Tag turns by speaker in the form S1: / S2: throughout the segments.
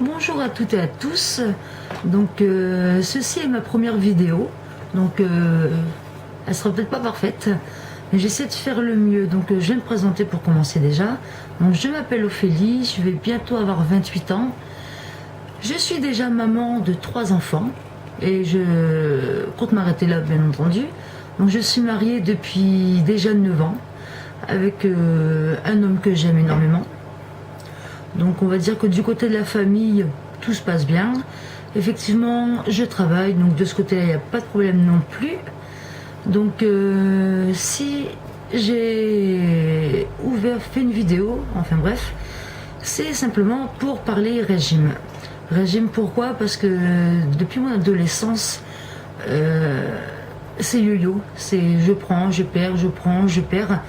S1: Bonjour à toutes et à tous. Donc ceci est ma première vidéo. Donc elle sera peut-être pas parfaite, mais j'essaie de faire le mieux. Donc je vais me présenter pour commencer déjà. Donc je m'appelle Ophélie, je vais bientôt avoir 28 ans. Je suis déjà maman de 3 enfants et je compte m'arrêter là bien entendu. Donc je suis mariée depuis déjà 9 ans avec un homme que j'aime énormément. Donc on va dire que du côté de la famille, tout se passe bien. Effectivement, je travaille, donc de ce côté-là, il n'y a pas de problème non plus. Donc si j'ai fait une vidéo, enfin bref, c'est simplement pour parler régime. Régime pourquoi? Parce que depuis mon adolescence, c'est yo-yo, c'est je prends, je perds, je prends, je perds.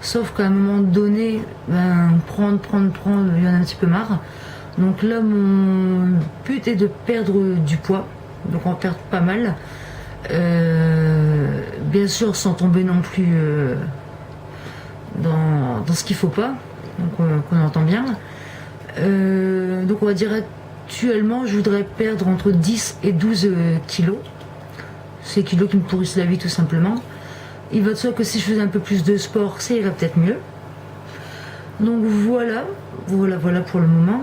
S1: Sauf qu'à un moment donné, prendre, il y en a un petit peu marre. Donc là, mon but est de perdre du poids, donc en perdre pas mal. Bien sûr, sans tomber non plus dans ce qu'il faut pas, donc qu'on entend bien. Donc on va dire actuellement, je voudrais perdre entre 10 et 12 kilos. Ces kilos qui me pourrissent la vie tout simplement. Il va de soi que si je faisais un peu plus de sport, ça irait peut-être mieux. Donc voilà pour le moment.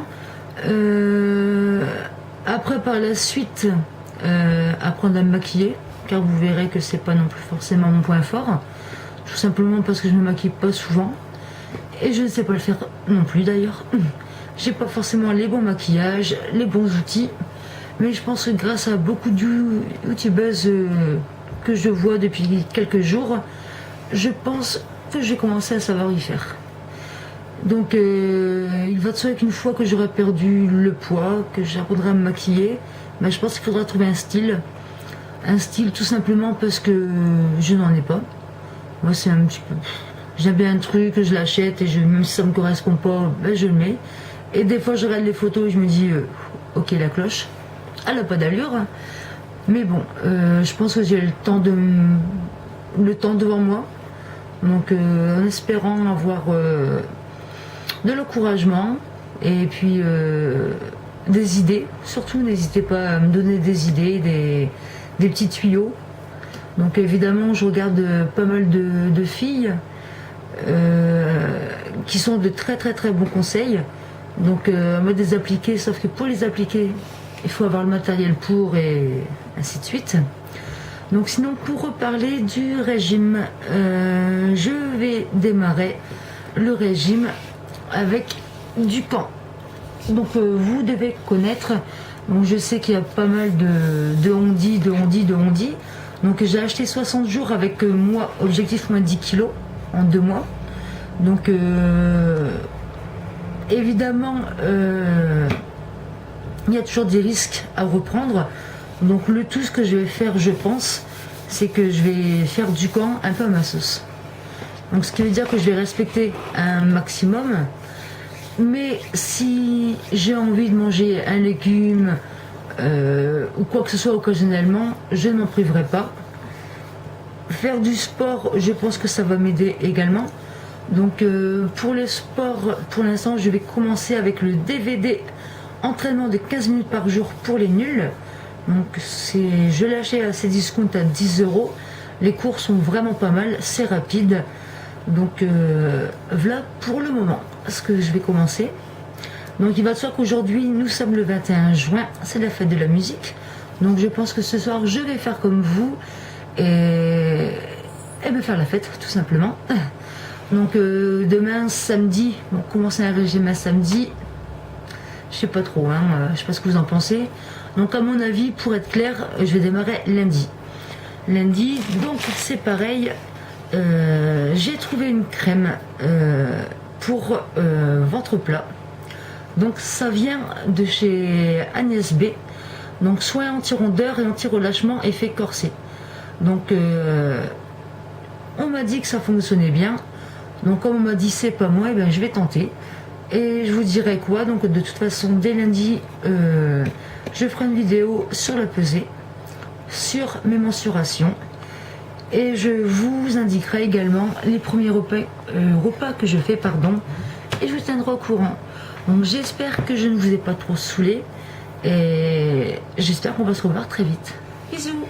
S1: Après par la suite, apprendre à me maquiller, car vous verrez que c'est pas non plus forcément mon point fort. Tout simplement parce que je ne me maquille pas souvent. Et je ne sais pas le faire non plus d'ailleurs. J'ai pas forcément les bons maquillages, les bons outils. Mais je pense que grâce à beaucoup d'youtubeuses que je vois depuis quelques jours, je pense que j'ai commencé à savoir y faire. Donc il va de soi qu'une fois que j'aurai perdu le poids, que j'apprendrai à me maquiller, je pense qu'il faudra trouver un style. Un style tout simplement parce que je n'en ai pas. Moi c'est un petit peu... J'aime bien un truc, je l'achète et même si ça ne me correspond pas, je le mets. Et des fois je regarde les photos et je me dis ok, la cloche, elle n'a pas d'allure. Mais bon, je pense que j'ai le temps devant moi. Donc en espérant avoir de l'encouragement et puis des idées. Surtout n'hésitez pas à me donner des idées, des petits tuyaux. Donc évidemment je regarde pas mal de filles qui sont de très bons conseils. Donc moi de les appliquer, sauf que pour les appliquer, il faut avoir le matériel pour et ainsi de suite. Donc sinon pour reparler du régime, je vais démarrer le régime avec du camp. Donc vous devez connaître, donc je sais qu'il y a pas mal de on-dit. Donc j'ai acheté 60 jours avec moi, objectif moins 10 kilos en 2 mois. Donc évidemment il y a toujours des risques à reprendre. Donc tout ce que je vais faire, je pense, c'est que je vais faire du camp un peu à ma sauce. Donc ce qui veut dire que je vais respecter un maximum. Mais si j'ai envie de manger un légume ou quoi que ce soit occasionnellement, je ne m'en priverai pas. Faire du sport, je pense que ça va m'aider également. Donc pour le sport, pour l'instant, je vais commencer avec le DVD entraînement de 15 minutes par jour pour les nuls. Donc je l'ai acheté à ces discounts à 10 €. Les cours sont vraiment pas mal, c'est rapide. Donc voilà pour le moment ce que je vais commencer. Donc il va de soi qu'aujourd'hui nous sommes le 21 juin, c'est la fête de la musique. Donc je pense que ce soir je vais faire comme vous et me faire la fête tout simplement. Donc demain samedi, on commence un régime à samedi. Je sais pas trop, je sais pas ce que vous en pensez. Donc à mon avis, pour être clair, je vais démarrer lundi. Lundi, donc c'est pareil. J'ai trouvé une crème pour ventre plat. Donc ça vient de chez Agnès B. Donc soin anti-rondeur et anti-relâchement effet corset. Donc on m'a dit que ça fonctionnait bien. Donc comme on m'a dit c'est pas moi, je vais tenter. Et je vous dirai quoi. Donc de toute façon dès lundi je ferai une vidéo sur la pesée, sur mes mensurations. Et je vous indiquerai également les premiers repas que je fais, et je vous tiendrai au courant. Donc j'espère que je ne vous ai pas trop saoulé. Et j'espère qu'on va se revoir très vite. Bisous.